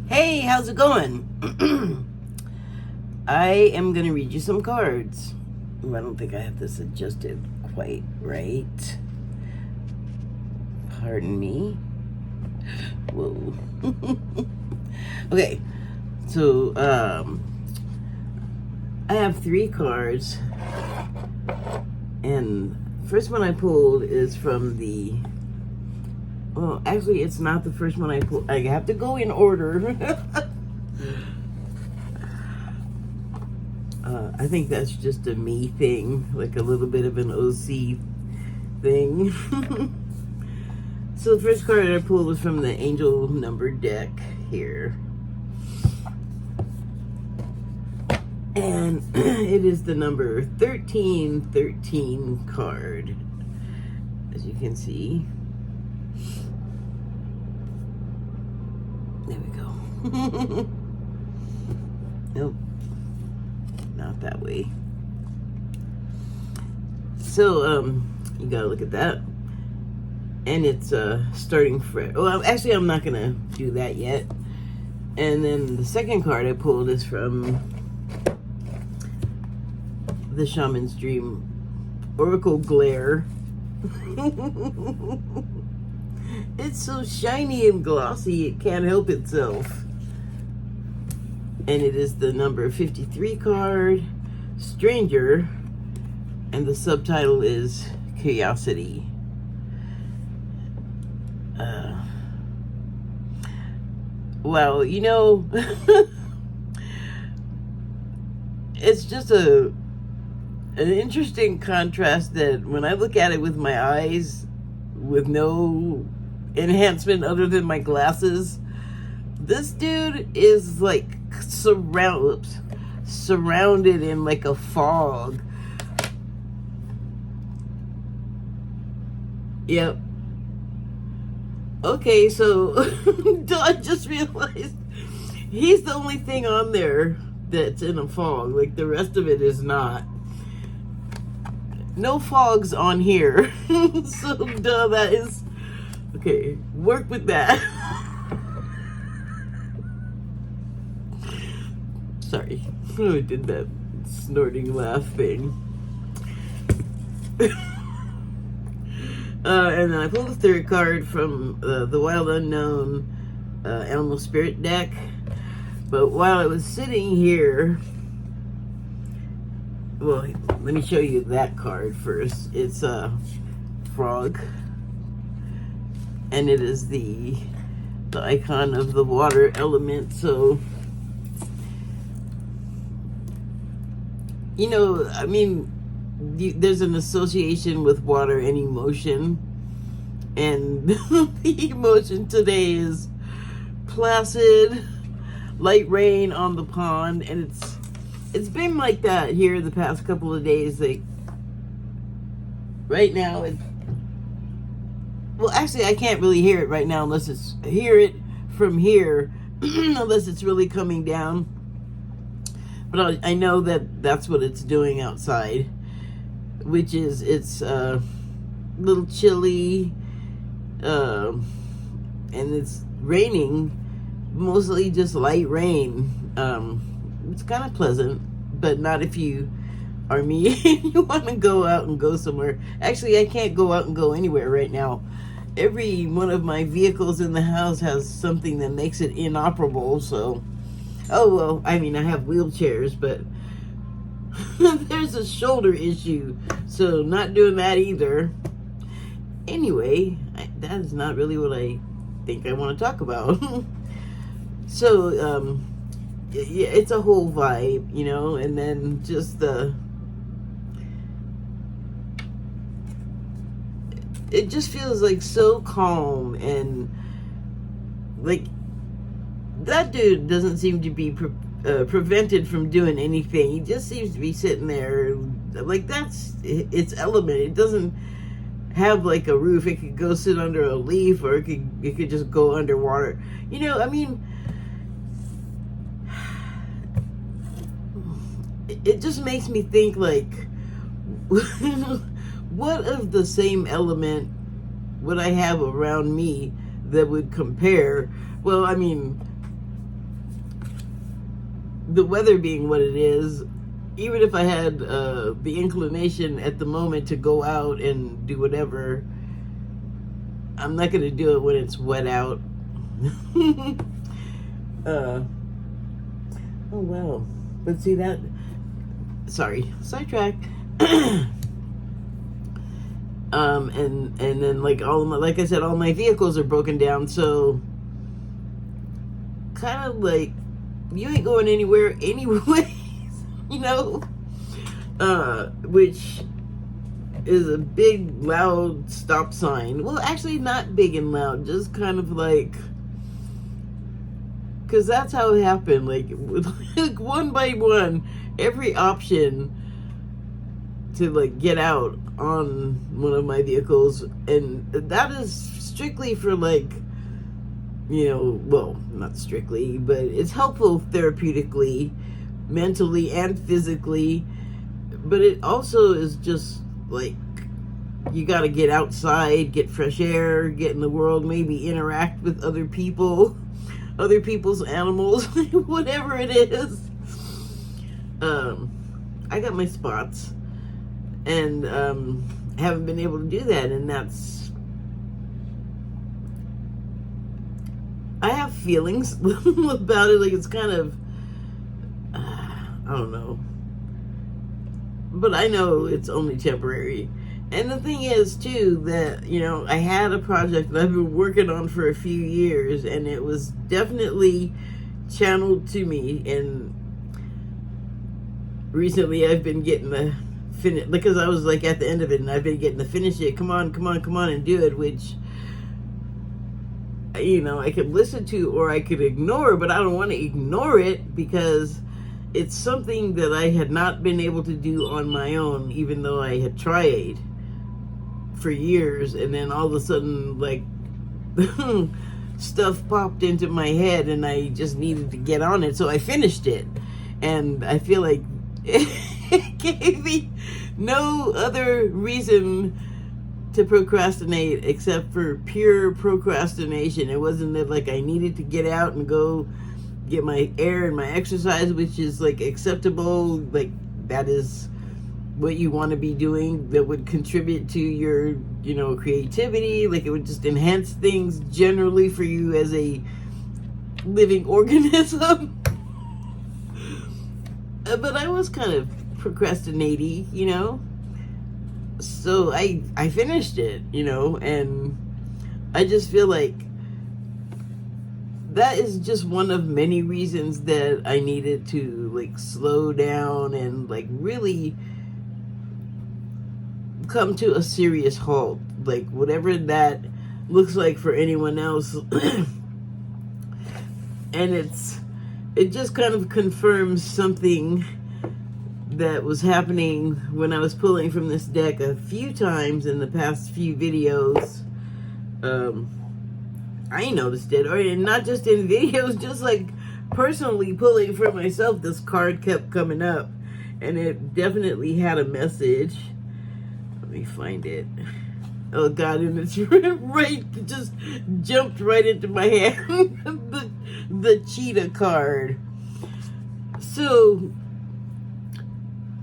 Hey, how's it going? I am going to read you some cards. I don't think I have this adjusted quite right. Pardon me. Whoa. Okay, so I have 3 cards, and first one I pulled is from the. Well, actually, it's not the first one I pulled. I have to go in order. I think that's just a me thing, like a little bit of an OC thing. So the first card I pulled was from the Angel Number deck here. And it is the number 1313 card, as you can see. There we go. Nope. Not that way. So, you gotta look at that. And it's starting fresh. Well, actually, I'm not gonna do that yet. And then the second card I pulled is from the Shaman's Dream Oracle Glare. It's so shiny and glossy, it can't help itself. And it is the number 53 card, Stranger, and the subtitle is Curiosity. Well, you know, it's just an interesting contrast that when I look at it with my eyes, with no enhancement other than my glasses, this dude is like surrounded in like a fog. Yep. Okay, so I just realized he's the only thing on there that's in a fog. Like the rest of it is not. No fogs on here. So duh, that is okay. Work with that. Sorry, I did that snorting laugh thing. And then I pulled the third card from the Wild Unknown Animal Spirit deck. But while I was sitting here, well, let me show you that card first. It's a frog, and it is the icon of the water element. So, you know, I mean, there's an association with water and emotion, and the emotion today is placid, light rain on the pond, and it's been like that here the past couple of days. Like right now, well, actually, I can't really hear it right now unless hear it from here, unless it's really coming down. But I know that that's what it's doing outside, which is it's a little chilly, and it's raining, mostly just light rain. It's kind of pleasant, but not if you are me and you want to go out and go somewhere. Actually, I can't go out and go anywhere right now. Every one of my vehicles in the house has something that makes it inoperable, so... Oh, well, I mean, I have wheelchairs, but there's a shoulder issue, so not doing that either. Anyway, that is not really what I think I want to talk about. So, yeah, it's a whole vibe, you know, and then just it just feels like so calm, and like that dude doesn't seem to be prevented from doing anything. He just seems to be sitting there like that's its element. It doesn't have like a roof. It could go sit under a leaf, or it could just go underwater. You know, I mean, it just makes me think like, what of the same element would I have around me that would compare? Well, I mean, the weather being what it is, even if I had the inclination at the moment to go out and do whatever, I'm not going to do it when it's wet out. Oh wow. But see that, sorry, sidetrack. And then like like I said, all my vehicles are broken down, so kind of like you ain't going anywhere anyway, you know, which is a big loud stop sign. Well, actually not big and loud, just kind of like, because that's how it happened, like one by one, every option to like get out on one of my vehicles, and that is strictly for like, you know, well, not strictly, but it's helpful therapeutically, mentally and physically, but it also is just like, you got to get outside, get fresh air, get in the world, maybe interact with other people, other people's animals, whatever it is. I got my spots, and haven't been able to do that, and that's, I have feelings about it, like it's kind of, I don't know, but I know it's only temporary. And the thing is too, that, you know, I had a project that I've been working on for a few years, and it was definitely channeled to me, and recently I've been getting the finish, because I was like at the end of it, and I've been getting to finish it, come on and do it, which, you know, I could listen to or I could ignore, but I don't want to ignore it because it's something that I had not been able to do on my own, even though I had tried for years, and then all of a sudden, like, stuff popped into my head and I just needed to get on it, so I finished it. And I feel like it gave me no other reason to procrastinate except for pure procrastination. It wasn't that like I needed to get out and go get my air and my exercise, which is like acceptable, like that is what you want to be doing, that would contribute to your, you know, creativity, like it would just enhance things generally for you as a living organism. But I was kind of procrastinating, you know, so I finished it, you know, and I just feel like that is just one of many reasons that I needed to like slow down and like really come to a serious halt, like whatever that looks like for anyone else. And it just kind of confirms something that was happening when I was pulling from this deck a few times in the past few videos. I noticed it, or not just in videos, just like personally pulling for myself, this card kept coming up, and it definitely had a message. Let me find it. Oh God, and it's right, just jumped right into my hand. the cheetah card. So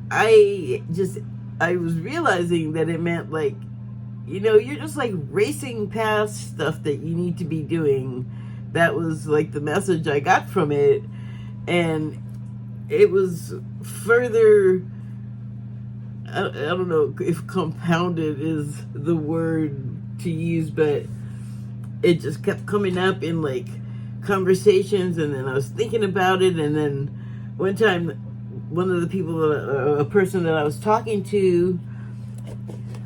I was realizing that it meant like, you know, you're just like racing past stuff that you need to be doing. That was like the message I got from it. And it was further, I don't know if compounded is the word to use, but it just kept coming up in like conversations, and then I was thinking about it, and then one time one of the people, a person that I was talking to,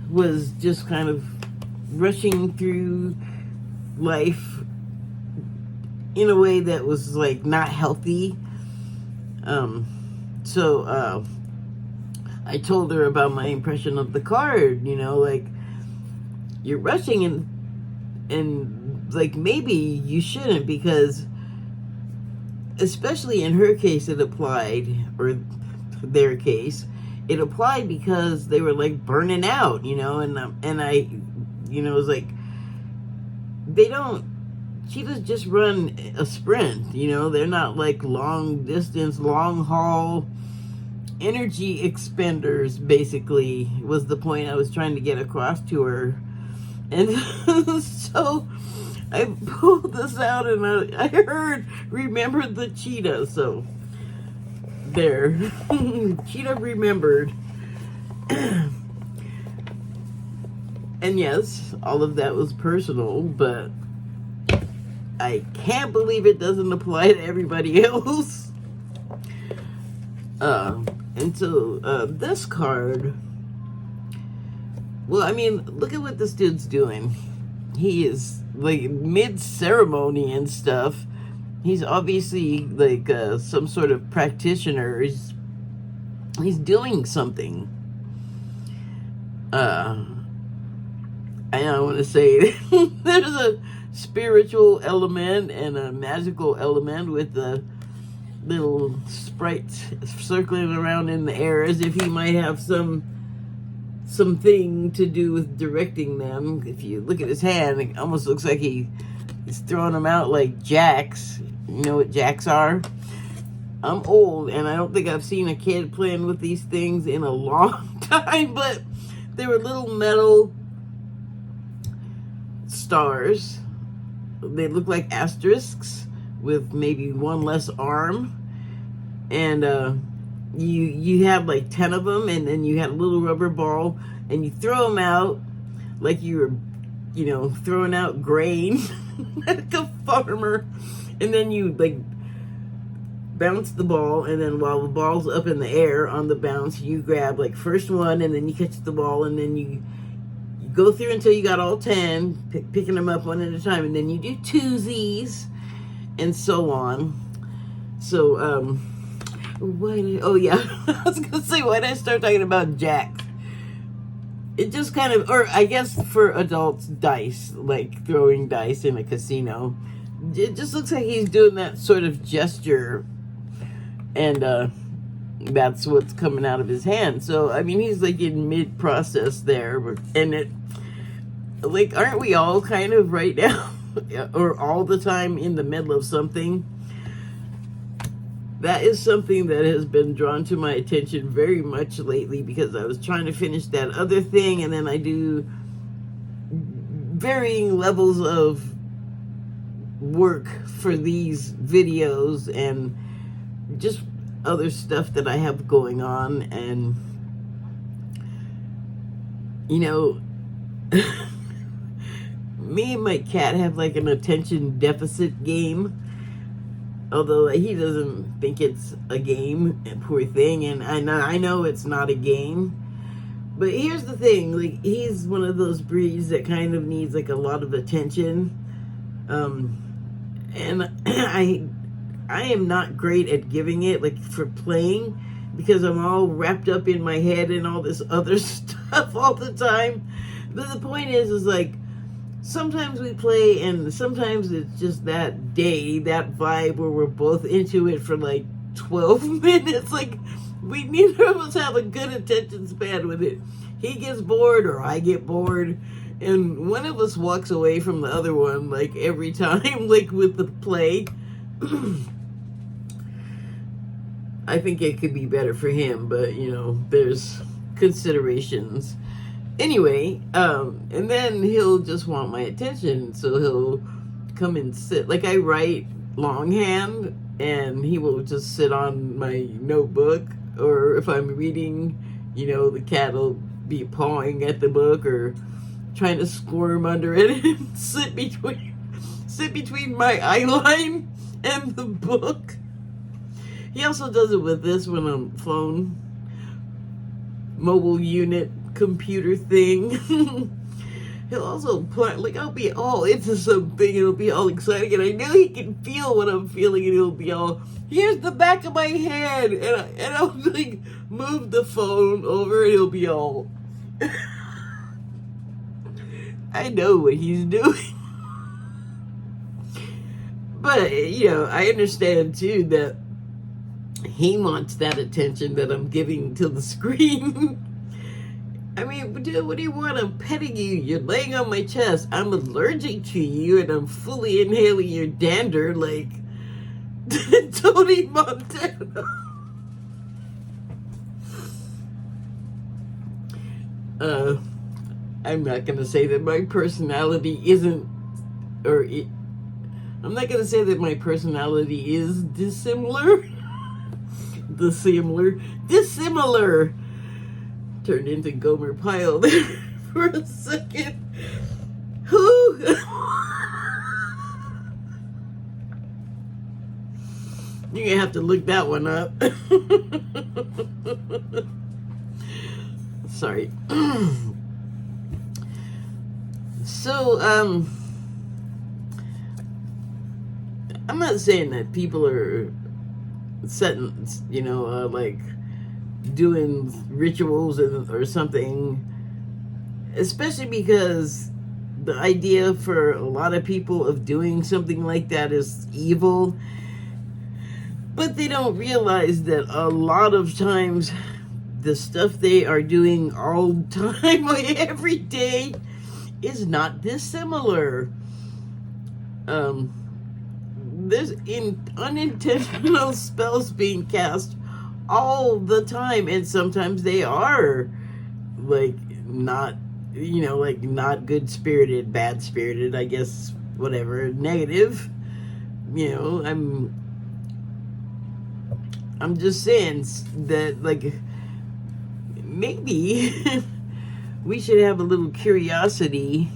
was just kind of rushing through life in a way that was like not healthy. So I told her about my impression of the card, you know, like you're rushing, and like maybe you shouldn't, because especially in her case it applied, or their case, it applied because they were like burning out, you know, and I, you know, it was like they don't cheetahs just run a sprint, you know, they're not like long distance, long haul energy expenders, basically, was the point I was trying to get across to her. And so I pulled this out and I remembered the cheetah, so there. Cheetah remembered. And yes, all of that was personal, but I can't believe it doesn't apply to everybody else. And so this card, well, I mean, look at what this dude's doing. He is like mid-ceremony and stuff. He's obviously like some sort of practitioner. He's doing something. I don't want to say there's a spiritual element and a magical element with the little sprites circling around in the air as if he might have something to do with directing them. If you look at his hand, it almost looks like he's throwing them out like jacks. You know what jacks are? I'm old and I don't think I've seen a kid playing with these things in a long time, but they were little metal stars. They look like asterisks with maybe one less arm, and you had like 10 of them, and then you had a little rubber ball and you throw them out like you were, you know, throwing out grain like a farmer, and then you like bounce the ball, and then while the ball's up in the air on the bounce, you grab like first one and then you catch the ball, and then you go through until you got all 10, picking them up one at a time, and then you do twosies and so on. So oh yeah, I was gonna say, why did I start talking about jacks? It just kind of, or I guess for adults, dice, like throwing dice in a casino. It just looks like he's doing that sort of gesture, and that's what's coming out of his hand. So I mean, he's like in mid-process there, and it, like, aren't we all kind of right now or all the time in the middle of something? That is something that has been drawn to my attention very much lately, because I was trying to finish that other thing, and then I do varying levels of work for these videos and just other stuff that I have going on. And you know, me and my cat have like an attention deficit game, although he doesn't think it's a game, poor thing, and I know it's not a game. But here's the thing, like, he's one of those breeds that kind of needs like a lot of attention, and I am not great at giving it, like, for playing, because I'm all wrapped up in my head and all this other stuff all the time. But the point is like, sometimes we play, and sometimes it's just that day, that vibe where we're both into it for like 12 minutes. Like, we neither of us have a good attention span with it. He gets bored or I get bored, and one of us walks away from the other one like every time, like with the play. I think it could be better for him, but you know, there's considerations. Anyway, and then he'll just want my attention, so he'll come and sit. Like, I write longhand, and he will just sit on my notebook, or if I'm reading, you know, the cat will be pawing at the book or trying to squirm under it and sit between my eyeline and the book. He also does it with this one on phone, mobile unit computer thing. He'll also put, like, I'll be all into something and it'll be all exciting, and I know he can feel what I'm feeling, and he'll be all, here's the back of my hand, and I'll like move the phone over and he'll be all I know what he's doing. But you know, I understand too that he wants that attention that I'm giving to the screen. I mean, dude, what do you want? I'm petting you. You're laying on my chest. I'm allergic to you, and I'm fully inhaling your dander like Tony Montana. I'm not gonna say that my personality isn't, I'm not gonna say that my personality is dissimilar. Dissimilar. Turned into Gomer Pyle there for a second. Who? You're gonna have to look that one up. Sorry. So, I'm not saying that people are setting, like doing rituals or something, especially because the idea for a lot of people of doing something like that is evil. But they don't realize that a lot of times the stuff they are doing all the time, like every day, is not dissimilar. There's unintentional spells being cast all the time, and sometimes they are like not, like not good spirited, bad spirited, I guess, whatever, negative. I'm just saying that, like, maybe we should have a little curiosity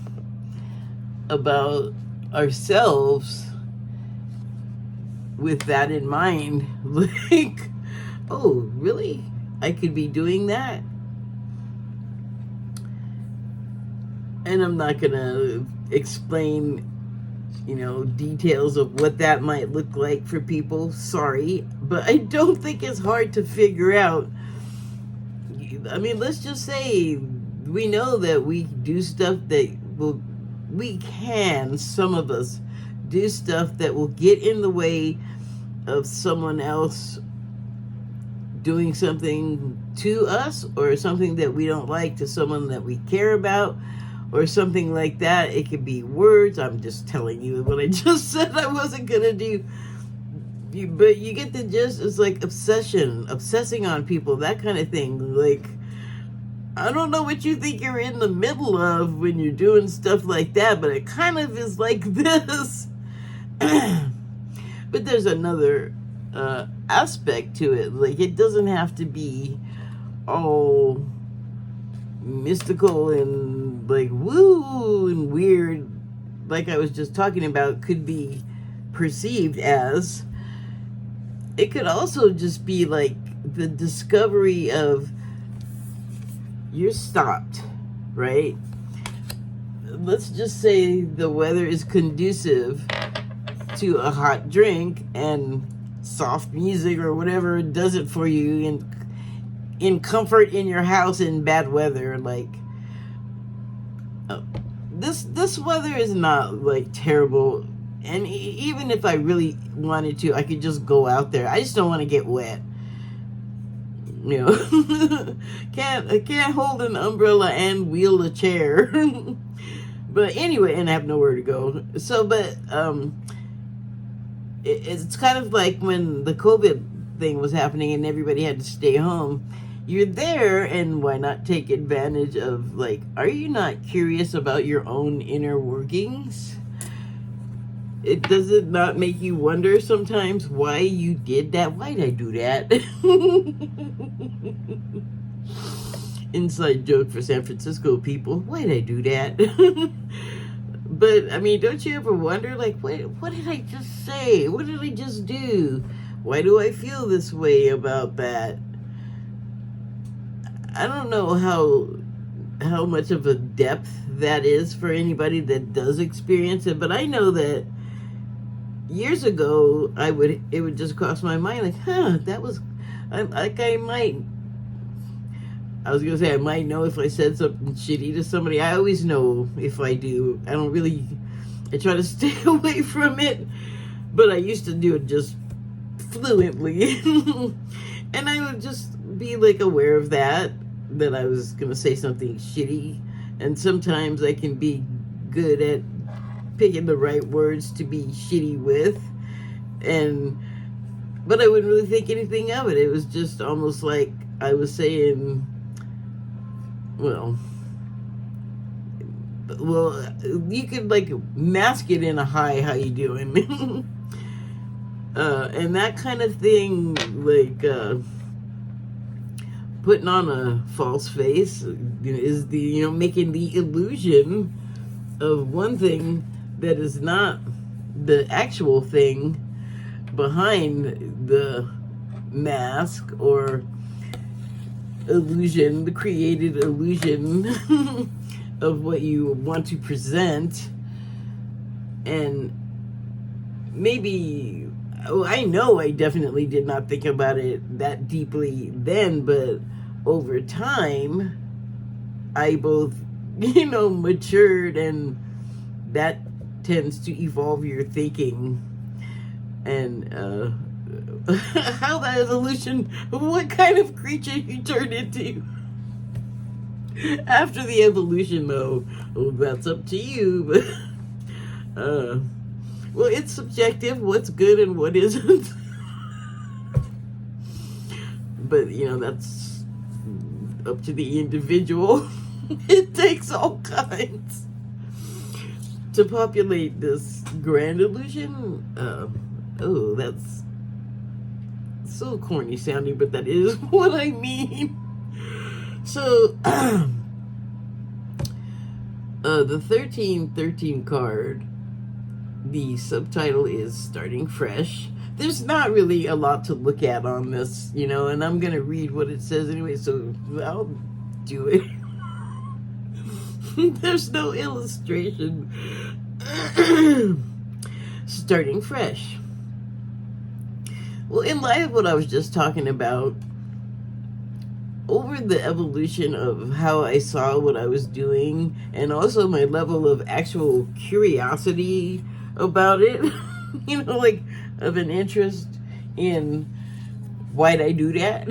about ourselves with that in mind. Like, oh, really? I could be doing that? And I'm not gonna explain, details of what that might look like for people. Sorry, but I don't think it's hard to figure out. I mean, let's just say we know that we do stuff that some of us do stuff that will get in the way of someone else doing something to us, or something that we don't like to someone that we care about, or something like that. It could be words. I'm just telling you what I just said I wasn't gonna do. But you get the gist. It's like obsessing on people, that kind of thing. Like, I don't know what you think you're in the middle of when you're doing stuff like that, but it kind of is like this. But there's another aspect to it. Like, it doesn't have to be all mystical and like woo and weird, like I was just talking about, could be perceived as. It could also just be like the discovery of you're stopped, right? Let's just say the weather is conducive to a hot drink, and soft music or whatever does it for you in comfort in your house in bad weather. Like, this weather is not like terrible, and even if I really wanted to, I could just go out there. I just don't want to get wet. Can't hold an umbrella and wheel a chair. But anyway, and I have nowhere to go. So, but it's kind of like when the COVID thing was happening and everybody had to stay home. You're there, and why not take advantage of, like, are you not curious about your own inner workings? Does it not make you wonder sometimes why you did that? Why did I do that? Inside joke for San Francisco people. Why did I do that? But, I mean, don't you ever wonder, like, what did I just say? What did I just do? Why do I feel this way about that? I don't know how much of a depth that is for anybody that does experience it, but I know that years ago, it would just cross my mind, like, that was, I was gonna say I might know if I said something shitty to somebody. I always know if I do. I try to stay away from it, but I used to do it just fluently. And I would just be like aware of that. that I was going to say something shitty. And sometimes I can be good at picking the right words to be shitty with. But I wouldn't really think anything of it. It was just almost like I was saying, well, you could like mask it in a hi, how you doing? And that kind of thing, like putting on a false face is making the illusion of one thing that is not the actual thing behind the mask or illusion, the created illusion of what you want to present. And maybe, I know I definitely did not think about it that deeply then, but over time, I both, matured, and that tends to evolve your thinking. And how that evolution, what kind of creature you turn into after the evolution, though, that's up to you. But well, it's subjective what's good and what isn't. But that's up to the individual. It takes all kinds to populate this grand illusion. Oh, that's so corny sounding, but that is what I mean. So, the 1313 card, the subtitle is Starting Fresh. There's not really a lot to look at on this, and I'm going to read what it says anyway, so I'll do it. There's no illustration. Starting fresh. Well, in light of what I was just talking about, over the evolution of how I saw what I was doing, and also my level of actual curiosity about it, like of an interest in why'd I do that?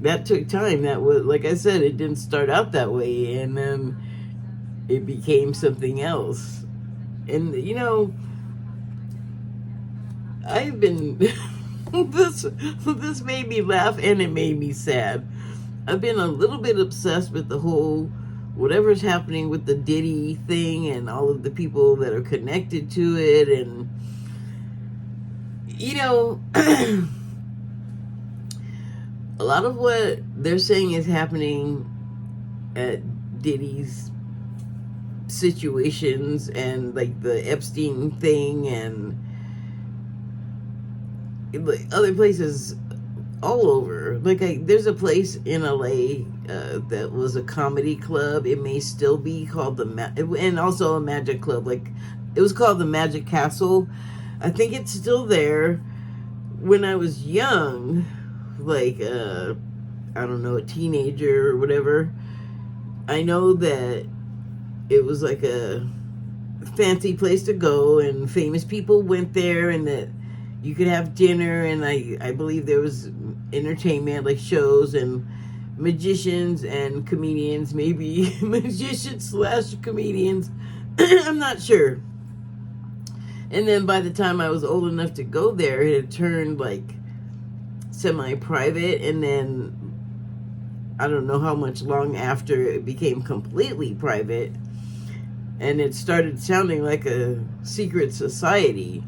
That took time. That was, like I said, it didn't start out that way, and then it became something else. And I've been this made me laugh and it made me sad. I've been a little bit obsessed with the whole whatever's happening with the Diddy thing and all of the people that are connected to it, and a lot of what they're saying is happening at Diddy's situations and like the Epstein thing and other places all over. Like there's a place in LA that was a comedy club. It may still be called and also a magic club. Like it was called the Magic Castle. I think it's still there. When I was young, like I don't know, a teenager or whatever, I know that it was like a fancy place to go and famous people went there, and that you could have dinner, and I believe there was entertainment like shows and magicians and comedians, maybe magicians / comedians. I'm not sure. And then by the time I was old enough to go there, it had turned like semi-private, and then I don't know how much long after it became completely private, and it started sounding like a secret society.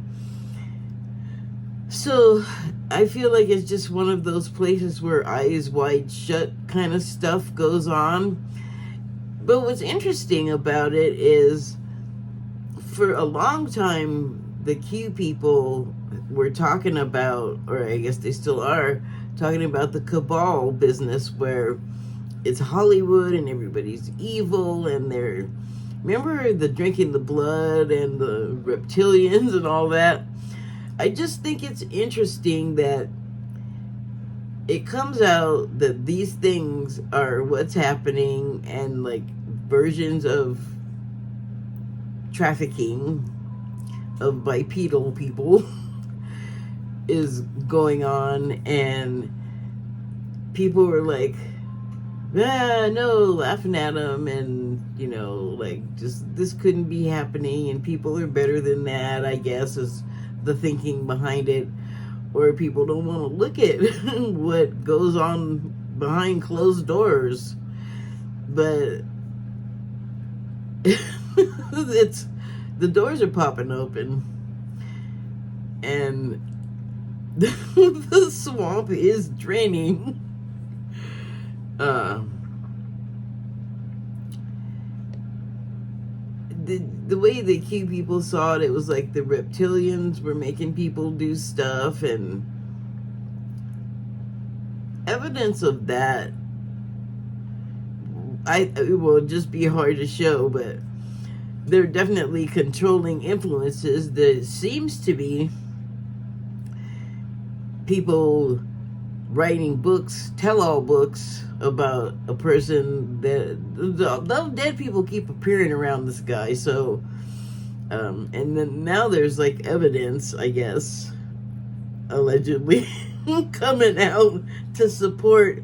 So I feel like it's just one of those places where eyes wide shut kind of stuff goes on. But what's interesting about it is, for a long time, the Q people were talking about, or I guess they still are, talking about the cabal business, where it's Hollywood and everybody's evil, and remember the drinking the blood and the reptilians and all that? I just think it's interesting that it comes out that these things are what's happening, and like versions of trafficking of bipedal people is going on, and people were like, no, laughing at them, and like, just, this couldn't be happening, and people are better than that, I guess, is the thinking behind it. Or people don't want to look at what goes on behind closed doors. But the doors are popping open, and the swamp is draining. The way the Q people saw it, it was like the reptilians were making people do stuff, and evidence of that, it will just be hard to show, but there are definitely controlling influences. There seems to be people writing books, tell-all books, about a person that those dead people keep appearing around this guy. So and then now there's like evidence, I guess, allegedly coming out to support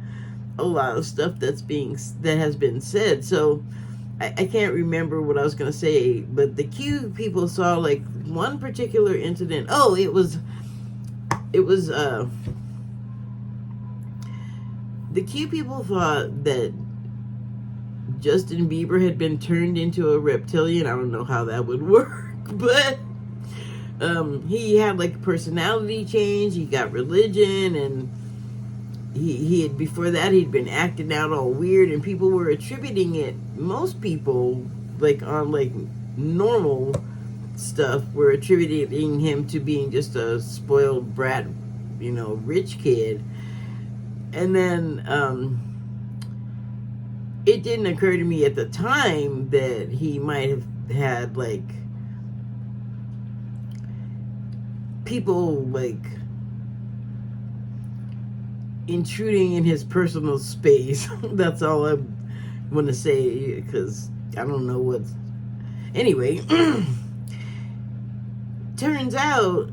a lot of stuff that has been said. So I can't remember what I was gonna say, but the Q people saw like one particular incident. Oh, it was the Q people thought that Justin Bieber had been turned into a reptilian. I don't know how that would work, but he had like a personality change. He got religion, and he had, before that, he'd been acting out all weird, and people were attributing it. Most people, like on like normal stuff, were attributing him to being just a spoiled brat, rich kid. And then it didn't occur to me at the time that he might have had like people like intruding in his personal space. That's all I want to say, because I don't know what's... Anyway, turns out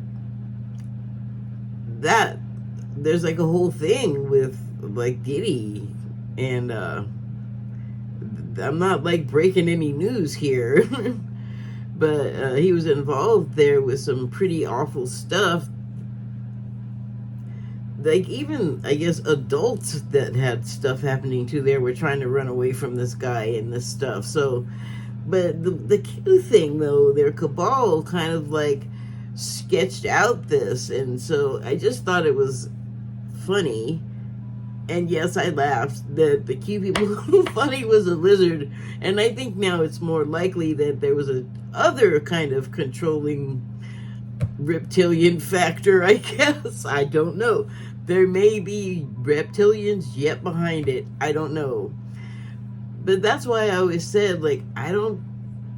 that there's like a whole thing with like Diddy, and I'm not like breaking any news here, but he was involved there with some pretty awful stuff. Like, even, I guess, adults that had stuff happening to there were trying to run away from this guy and this stuff. So, but the Q thing, though, their cabal kind of like sketched out this, and so I just thought it was funny. And yes, I laughed that the Q people thought he was a lizard, and I think now it's more likely that there was a other kind of controlling reptilian factor, I guess. I don't know. There may be reptilians yet behind it. I don't know. But that's why I always said, like, I don't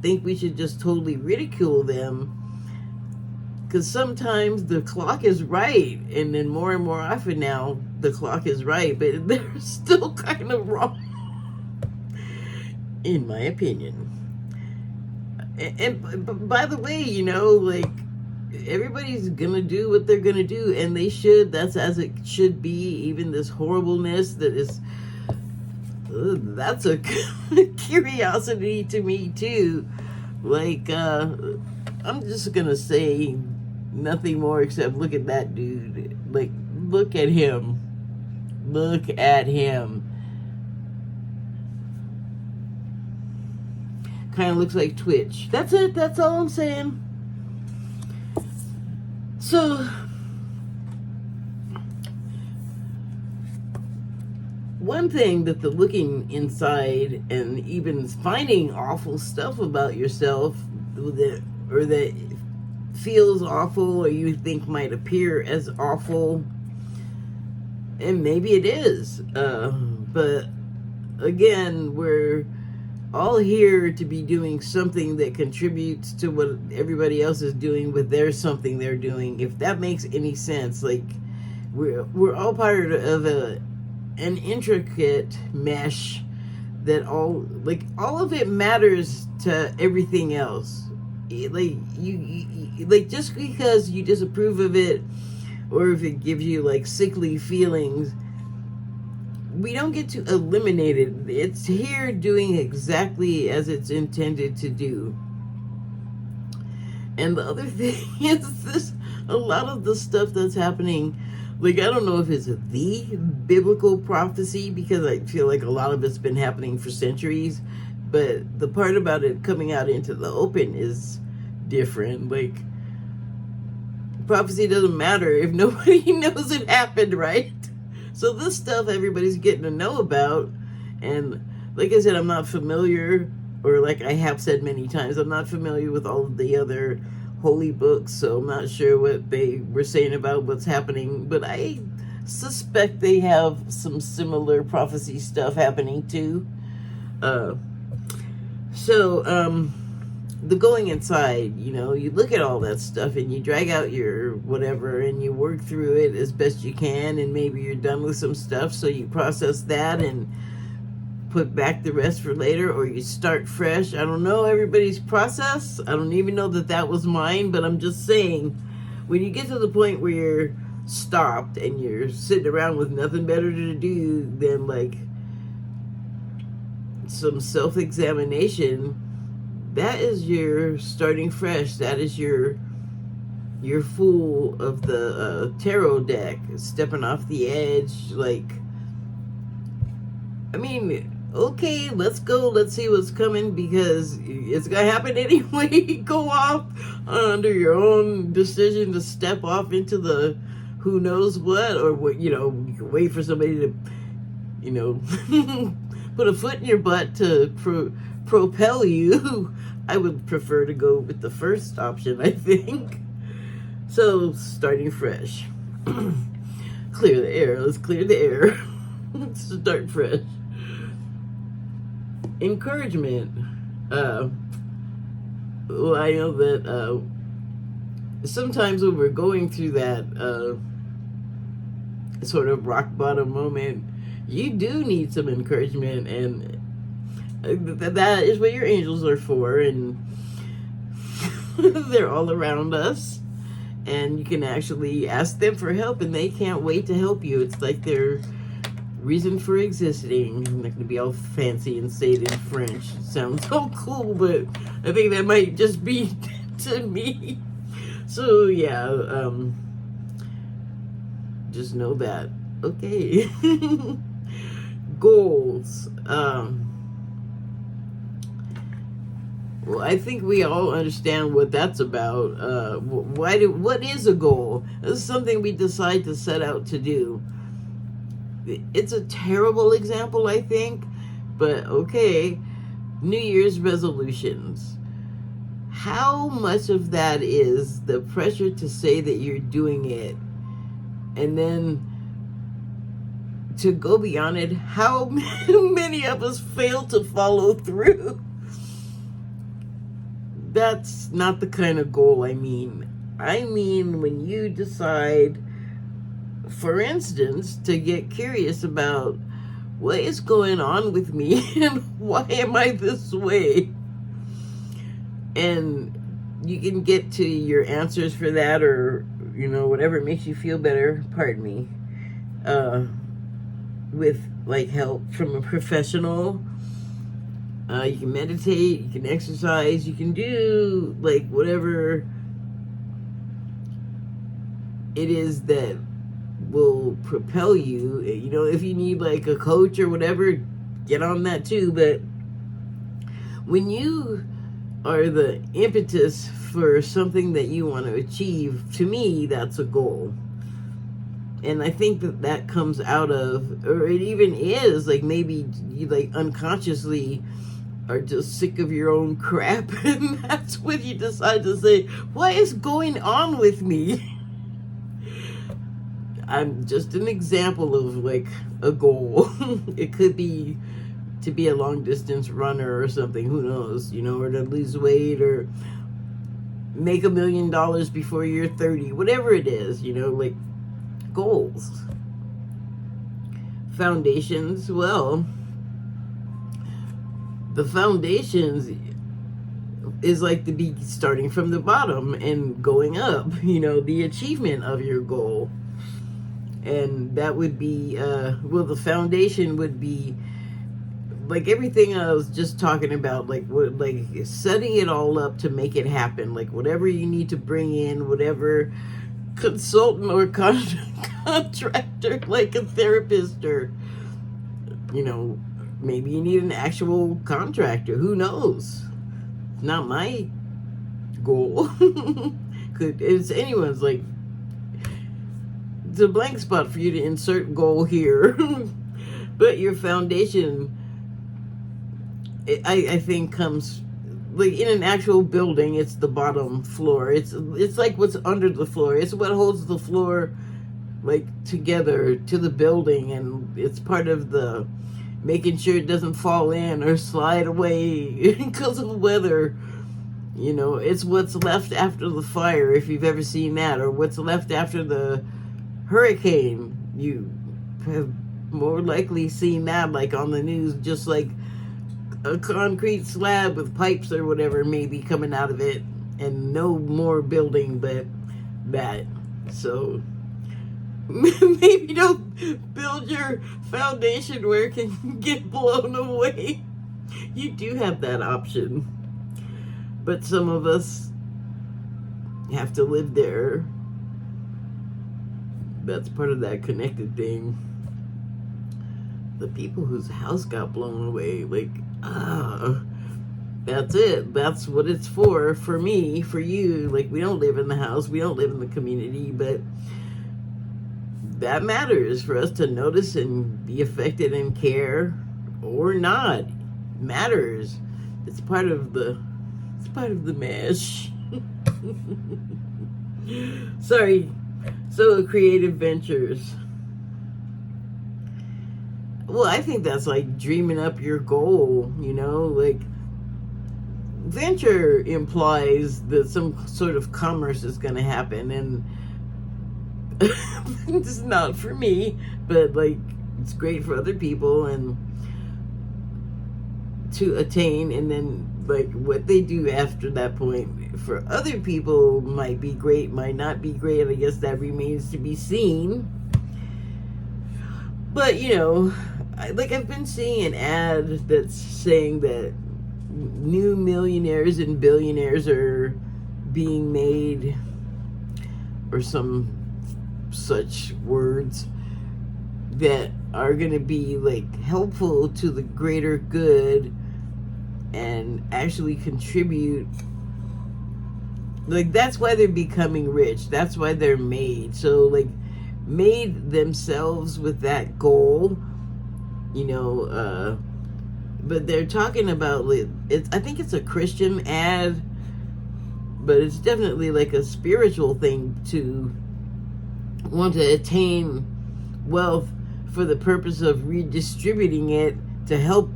think we should just totally ridicule them, because sometimes the clock is right, and then more and more often now the clock is right, but they're still kind of wrong, in my opinion. And by the way, like, everybody's gonna do what they're gonna do, and they should. That's as it should be. Even this horribleness that is, that's a curiosity to me too. Like, I'm just gonna say nothing more except look at that dude. Like, look at him. Look at him. Kind of looks like Twitch. That's it. That's all I'm saying. So, one thing that the looking inside and even finding awful stuff about yourself that feels awful, or you think might appear as awful, and maybe it is, but again, we're all here to be doing something that contributes to what everybody else is doing with their something they're doing, if that makes any sense. Like, we're all part of an intricate mesh that all of it matters to everything else. like like just because you disapprove of it, or if it gives you like sickly feelings, we don't get to eliminate it. It's here doing exactly as it's intended to do. And the other thing is this, a lot of the stuff that's happening, like, I don't know if it's the biblical prophecy, because I feel like a lot of it's been happening for centuries, but the part about it coming out into the open is different. Like, prophecy doesn't matter if nobody knows it happened, right? So this stuff everybody's getting to know about, and like I said, I'm not familiar, or like I have said many times, I'm not familiar with all of the other holy books, so I'm not sure what they were saying about what's happening, but I suspect they have some similar prophecy stuff happening too. The going inside, you look at all that stuff and you drag out your whatever and you work through it as best you can, and maybe you're done with some stuff, so you process that and put back the rest for later, or you start fresh. I don't know everybody's process. I don't even know that was mine, but I'm just saying, when you get to the point where you're stopped and you're sitting around with nothing better to do than like some self-examination, that is your starting fresh. That is your fool of the tarot deck stepping off the edge. Like, I mean, okay, let's go. Let's see what's coming, because it's gonna happen anyway. Go off under your own decision to step off into the who knows what, or what, wait for somebody to, put a foot in your butt to propel you. I would prefer to go with the first option, I think. So, starting fresh. Clear the air. Let's clear the air. Let's start fresh. Encouragement. Well, I know that sometimes when we're going through that sort of rock bottom moment, you do need some encouragement, and that is what your angels are for, and they're all around us, and you can actually ask them for help, and they can't wait to help you. It's like their reason for existing. I'm not going to be all fancy and say it in French. It sounds so cool, but I think that might just be to me. So yeah, just know that. Okay. Goals. Well, I think we all understand what that's about. What is a goal? This is something we decide to set out to do. It's a terrible example, I think, but okay. New Year's resolutions. How much of that is the pressure to say that you're doing it, and then to go beyond it? How many of us fail to follow through? That's not the kind of goal I mean. I mean when you decide, for instance, to get curious about what is going on with me and why am I this way? And you can get to your answers for that, or, whatever makes you feel better, pardon me, with like help from a professional. You can meditate, you can exercise, you can do like whatever it is that will propel you. If you need like a coach or whatever, get on that too. But when you are the impetus for something that you want to achieve, to me, that's a goal. And I think that comes out of, or it even is, like maybe you like unconsciously are just sick of your own crap, and that's when you decide to say, what is going on with me? I'm just an example of like a goal. It could be to be a long distance runner or something, who knows, or to lose weight, or make $1 million before you're 30, whatever it is, like goals. Foundations, well, the foundations, is like to be starting from the bottom and going up, the achievement of your goal. And that would be, the foundation would be like everything I was just talking about, like setting it all up to make it happen. Like whatever you need to bring in, whatever consultant or contractor, like a therapist, or maybe you need an actual contractor. Who knows? Not my goal. It's anyone's. Like, it's a blank spot for you to insert goal here. But your foundation, I think, comes like in an actual building. It's the bottom floor. It's like what's under the floor. It's what holds the floor like together to the building, and it's part of the making sure it doesn't fall in or slide away because of the weather. It's what's left after the fire, if you've ever seen that, or what's left after the hurricane. You have more likely seen that, like on the news, just like a concrete slab with pipes or whatever maybe coming out of it, and no more building but that. So maybe don't build your foundation where it can get blown away. You do have that option, but some of us have to live there. That's part of that connected thing. The people whose house got blown away, like, that's it. That's what it's for me, for you. Like, we don't live in the house, we don't live in the community, but that matters for us to notice and be affected and care or not. Matters. It's part of the mesh. Sorry. So creative ventures. Well, I think that's like dreaming up your goal, like venture implies that some sort of commerce is going to happen, and it's not for me, but like it's great for other people and to attain, and then like what they do after that point for other people might be great, might not be great. I guess that remains to be seen. But I've been seeing an ad that's saying that new millionaires and billionaires are being made, or some such words, that are going to be like helpful to the greater good and actually contribute. Like, that's why they're becoming rich. That's why they're made. So like made themselves with that goal, but they're talking about, like, I think it's a Christian ad, but it's definitely like a spiritual thing to want to attain wealth for the purpose of redistributing it to help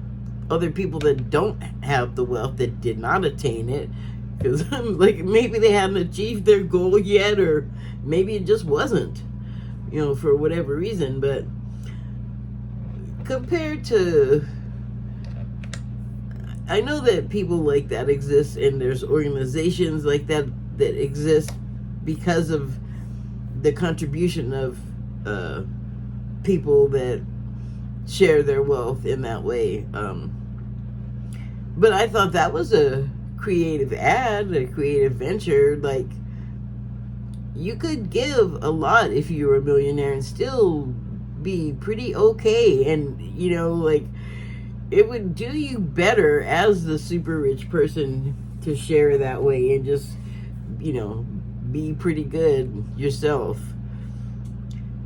other people that don't have the wealth, that did not attain it, because like maybe they haven't achieved their goal yet, or maybe it just wasn't, for whatever reason. But compared to, I know that people like that exist, and there's organizations like that exist because of the contribution of people that share their wealth in that way. But I thought that was a creative ad, a creative venture. Like, you could give a lot if you were a millionaire and still be pretty okay, and like it would do you better as the super rich person to share that way and just be pretty good yourself.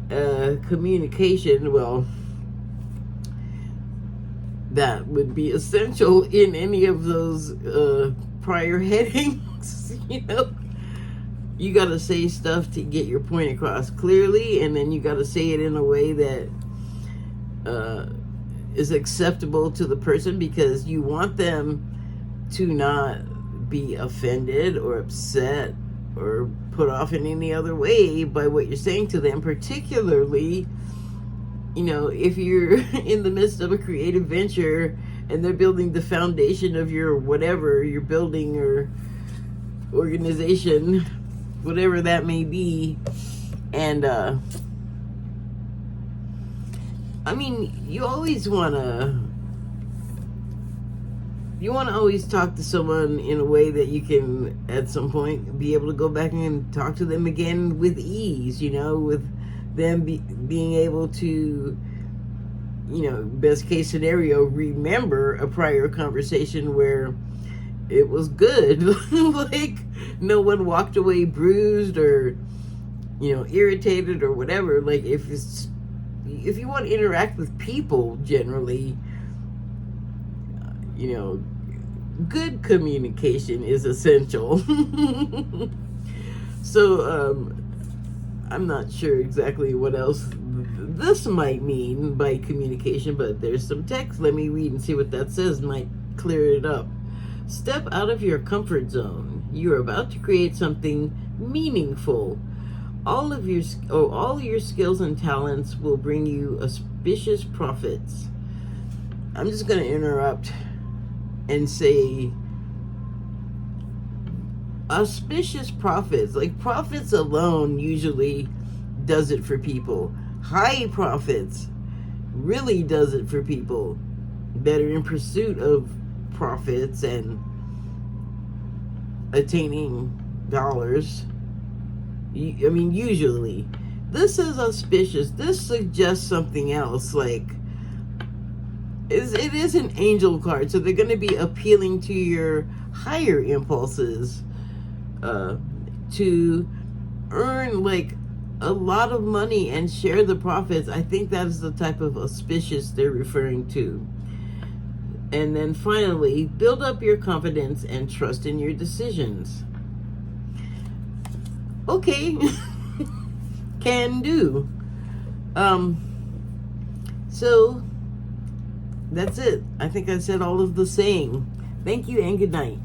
Communication, well, that would be essential in any of those prior headings. You got to say stuff to get your point across clearly, and then you got to say it in a way that is acceptable to the person, because you want them to not be offended or upset or put off in any other way by what you're saying to them, particularly if you're in the midst of a creative venture and they're building the foundation of your whatever you're building or organization, whatever that may be. And I mean, you want to always talk to someone in a way that you can at some point be able to go back and talk to them again with ease, with them being able to, best case scenario, remember a prior conversation where it was good. Like, no one walked away bruised or, irritated or whatever. Like, if you want to interact with people generally, good communication is essential. So, I'm not sure exactly what else this might mean by communication, but there's some text. Let me read and see what that says. Might clear it up. Step out of your comfort zone. You're about to create something meaningful. All your skills and talents will bring you auspicious profits. I'm just going to interrupt and say auspicious profits. Like, profits alone usually does it for people. High profits really does it for people that are in pursuit of profits and attaining dollars. I mean, usually. This is auspicious. This suggests something else. Like, it is an angel card, so they're going to be appealing to your higher impulses to earn, like, a lot of money and share the profits. I think that is the type of auspicious they're referring to. And then finally, build up your confidence and trust in your decisions. Okay. Can do. So that's it. I think I said all of the saying. Thank you and good night.